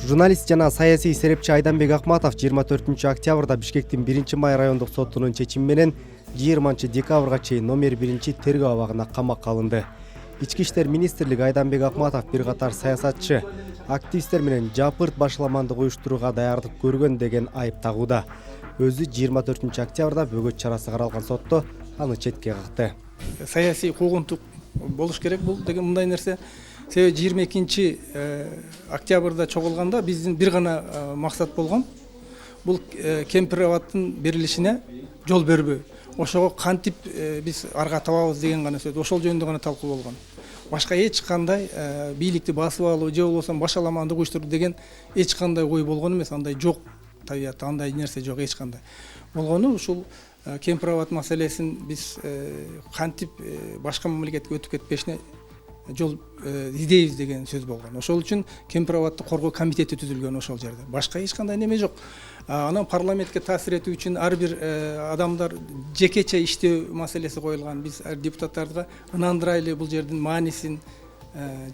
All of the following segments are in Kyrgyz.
Журналист жана саясий серепчи Айданбек Акматов 24 октябрда Бишкектин 1-май райондук сотунун чечими менен 20 декабрга чейин номер 1 тергөө абагына камакка алынды. Ички иштер министрлиги Айданбек Акматов бир катар саясатчы, активисттер менен жапырт башаламандык уюштурууга даярдык көргөн деген айып тагууда. Өзү 24 октябрда бөгөт чарасы каралган сотто аны четке какты. Саясий куугунтук болуш керек бул деген мындай нерсе. Себеби 22 октябрда чогулганда биздин бир гана максат болгон. Бул кемпир абадтын берилишине жол бербөө. Ошого кантип биз арга табабыз деген гана сөз. Ошол жөнүндө гана талкуу болгон. Башка эч кандай бийликти басып алуу же болбосо башаламандык уюштуруу деген эч кандай ой болгон эмес. Андай жок. Табиятта андай нерсе жок эч кандай. Болгону ушул кемпир абад маселесин биз кантип башка мамлекетке өтүп кетпешине жол издейбиз деген сөз болгон. Ошол үчүн кемпир абадты коргоо комитети түзүлгөн ошол жерде. Башка эч кандай неме жок. Анан парламентке таасир этүү үчүн ар бир адамдар жекече иштөө маселеси коюлган. Биз депутаттарга ынандырайлы бул жердин маанисин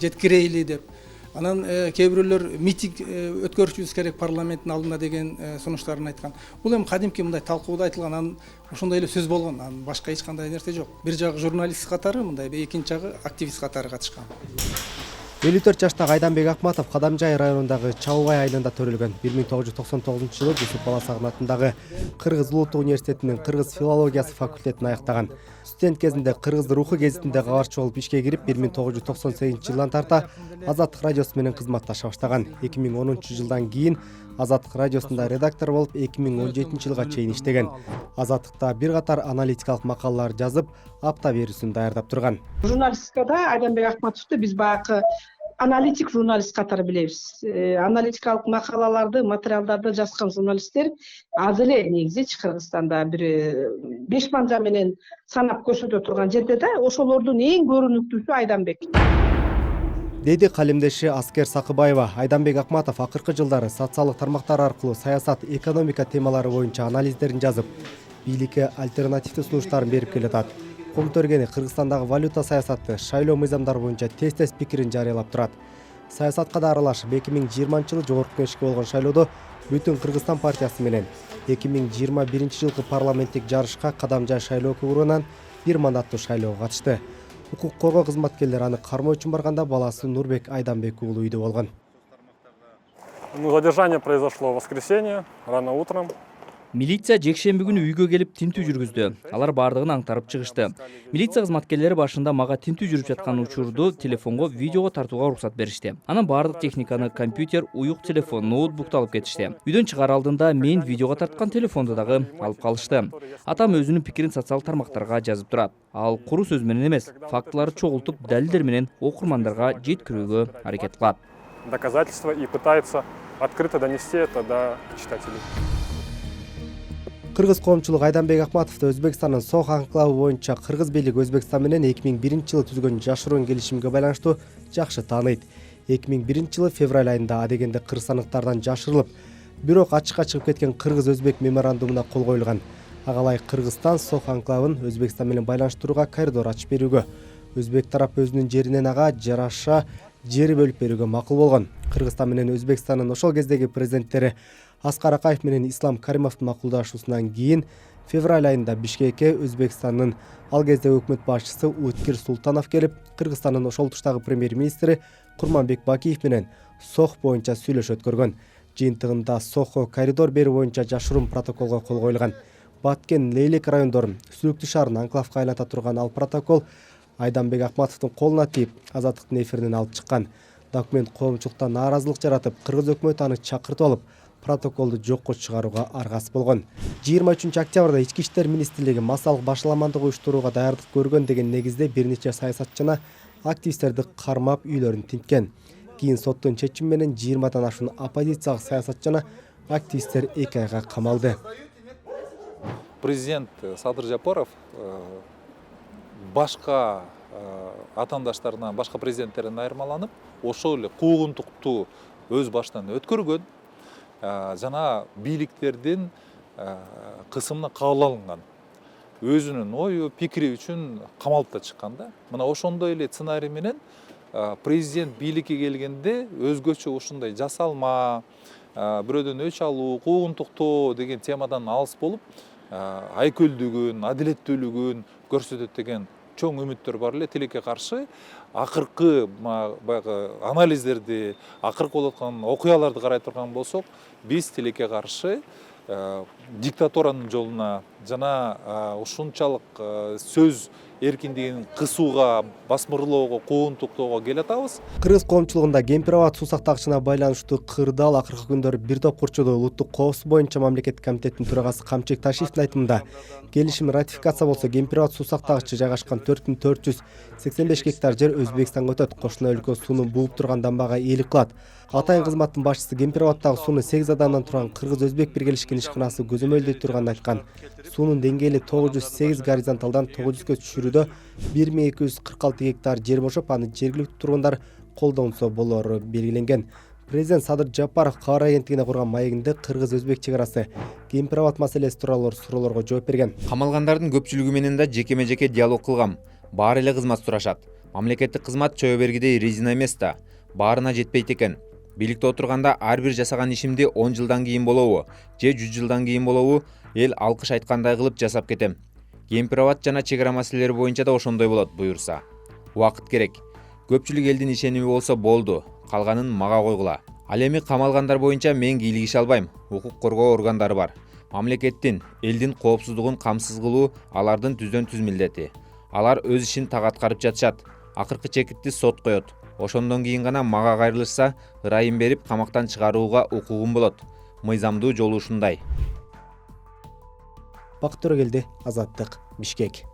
жеткирейли деп. Анан кээ бирөөлөр митинг өткөрүшүбүз керек парламенттин алдында деген сунуштарын айткан. Бул эми кадимки мындай талкууда айтылган, анан ошондой эле сөз болгон. Анан башка эч кандай нерсе жок. Бир жагы журналист катары, мындай экинчи жагы активист катары катышкан. 54 жаштагы Айданбек Акматов Кадамжай районундагы Чабыбай айылында төрөлгөн. 1999 жылы Жусуп Баласагын атындагы Кыргыз Улуттук университетинин кыргыз филологиясы факультетин аяктаган. Студент кезинде Кыргыз руху гезитинде кабарчы болуп ишке кирип, 1998 жылдан тарта Азаттык радиосу менен кызматташа баштаган. 2010 жылдан кийин Азаттык радиосунда редактор болуп, 2017 жылга чейин иштеген. Азаттыкта бир катар аналитикалык макалалар жазып, апта берүүсүн даярдап турган. Журналистикада Айданбек Акматовду биз баягы аналитик журналист катары билебиз. Аналитикалык макалаларды, материалдарды жазган журналисттер аз эле негизи Кыргызстанда бир 5 манжа менен санап көрсөтө турган жерде да, ошолордун эң көрүнүктүүсү Айданбек. Деди калемдеши Аскер Сакыбаева. Айданбек Акматов акыркы жылдары социалдык тармактар аркылуу саясат, экономика темалары боюнча анализдерин жазып, бийликке альтернативдүү сунуштарын берип келатат. Комтөргени Кыргызстандагы валюта саясаты, шайлоо мыйзамдары боюнча тез-тез пикирин жарыялап турат. Саясатка да аралашып, 2020 жылы жогорку кеңешке болгон шайлоодо Бүтүн Кыргызстан партиясы менен 2021 жылкы парламенттик жарышка Кадамжай шайлоо округунан бир мандаттуу шайлоого катышты. Укук коргоо кызматкерлери аны кармоо үчүн барганда баласы Нурбек Айданбек уулу үйдө болгон. Задержание произошло в воскресенье, рано утром. Милиция жекшемби күнү үйгө келип тинтүү жүргүздү. Алар бардыгын аңтарып чыгышты. Милиция кызматкерлери башында мага тинтүү жүрүп жаткан учурду телефонго видеого тартууга уруксат беришти. Анан бардык техниканы, компьютер, уюк телефон, ноутбукту алып кетишти. Үйдөн чыгаар алдында мен видеого тарткан телефонду дагы алып калышты. Атам өзүнүн пикирин социалдык тармактарга жазып турат. Ал куру сөз менен эмес, фактыларды чогултуп, далилдер менен окурмандарга жеткирүүгө аракет кылат. Доказательства и пытается открыто донести это до читателей. Кыргыз коомчулугу Айданбек Акматовду Өзбекстандын Сох анклавы боюнча Кыргыз бийлиги Өзбекстан менен 2001 жылы түзгөн жашыруун келишимге байланыштуу жакшы тааныйт. 2001 жылы февраль айында адегенде кыргызстандыктардан жашырылып, бирок ачыкка чыгып кеткен Кыргыз-Өзбек меморандумуна кол коюлган. Ага ылайык Кыргызстан Сох анклавын Өзбекстан менен байланыштырууга коридор ачып берүүгө, Өзбек тарап өзүнүн жеринен ага жараша жери бөлүп берүүгө макул болгон. Кыргызстан менен Өзбекстандын ошол кездеги президенттери Аскар Акаев менен Ислам Каримовдун макулдашуусунан кийин февраль айында Бишкекке Өзбекстандын ал кездеги өкмөт башчысы Уткир Султанов келип, Кыргызстандын ошол туштагы премьер-министри Курманбек Бакиев менен Сох боюнча сүйлөшүү өткөргөн. Жыйынтыгында Сохко коридор берүү боюнча жашыруун протоколго кол коюлган. Баткен, Лейлек райондорун Сүлүктүү шаарын анклавга айлата турган ал протокол Айданбек Акматовдун колуна тийип, Азаттыктын эфиринен алып чыккан. Документ коомчулукта нааразылык жаратып, Кыргыз өкмөтү аны чакыртып алып, протоколду жокко чыгарууга аргасыз болгон. 23 октябрда Ички иштер министрлиги массалык башаламандык уюштурууга даярдык көргөн деген негизде бир нече саясатчыны, активисттерди кармап үйлөрүн тинткен. Кийин соттун чечими менен 20дан ашуун оппозициялык саясатчыны активисттер 2 айга камалды. Президент Садыр Жапаров башка атаандаштарынан, башка президенттерден айырмаланып, ошол эле куугунтукту өз башынан өткөргөн. Жана бийликтердин кысымына кабыл алынган. Өзүнүн ою, пикири үчүн камалып да чыккан да. Мына ошондой эле сценарий менен президент бийликке келгенде өзгөчө ушундай жасалма, бирөөдөн өч алуу, куугунтуктоо деген темадан алыс болуп, айкөлдүгүн, адилеттүүлүгүн көрсөтөт деген чоң үмүттөр бар эле. Тилекке каршы акыркы баягы анализдерди, акыркы болуп аткан окуяларды карай турган болсок, биз тилекке каршы диктатуранын жолуна жана ушунчалык сөз эркиндигин кысууга, басмырлоого, куугунтуктоого келатабыз. Кыргыз коомчулугунда кемпир абад суу сактагычына байланыштуу кырдаал акыркы күндөрү бир топ курчоодо улуттук коопсуздук боюнча мамлекеттик комитеттин төрагасы Камчек Ташиевдин айтымында келишим ратификация болсо кемпир абад суу сактагычы жайгашкан 4485 гектар жер Өзбекстанга өтөт. Кошуна өлкө сууну бууп турган дамбага ээлик кылат. Атайын кызматтын башчысы кемпир абаддагы сууну 8 адамдан турган кыргыз-өзбек биргелешкен ишканасы көзөмөлдөй турганын айткан. Суунун деңгээли 908 горизонталдан 900гө түшүрүүдө 1246 гектар жер бошоп, аны жергиликтүү тургундар колдонсо болору белгиленген. Президент Садыр Жапаров кабар агенттигине курган маегинде кыргыз-өзбек чек арасы кемпир абад маселеси тууралуу суроолорго жооп берген. Камалгандардын көпчүлүгү менен да жеке-жеке диалог кылгам. Баары эле кызмат сурашат. Мамлекеттик кызмат чөбө бергидей резина эмес да. Баарына жетпейт экен. Бийликте отурганда ар бир жасаган ишимди 10 жылдан кийин болобу, же 100 жылдан кийин болобу, эл алкыш айткандай кылып жасап кетем. Кемпир абад жана чек ара маселелери боюнча да ошондой болот буюрса. Убакыт керек. Көпчүлүк элдин ишеними болсо болду. Калганын мага койгула. Ал эми камалгандар боюнча мен кийлигише албайм. Укук коргоо органдары бар. Мамлекеттин, элдин коопсуздугун камсыз кылуу алардын түздөн түз милдети. Алар өз ишин так аткарып жатышат. Акыркы чекитти сот коет. Ошондон кийин гана мага кайрылышса, ырайым берип камактан чыгарууга укугум болот. Мыйзамдуу жолу ушундай. Бакыт Төрөгелди, Азаттык, Бишкек.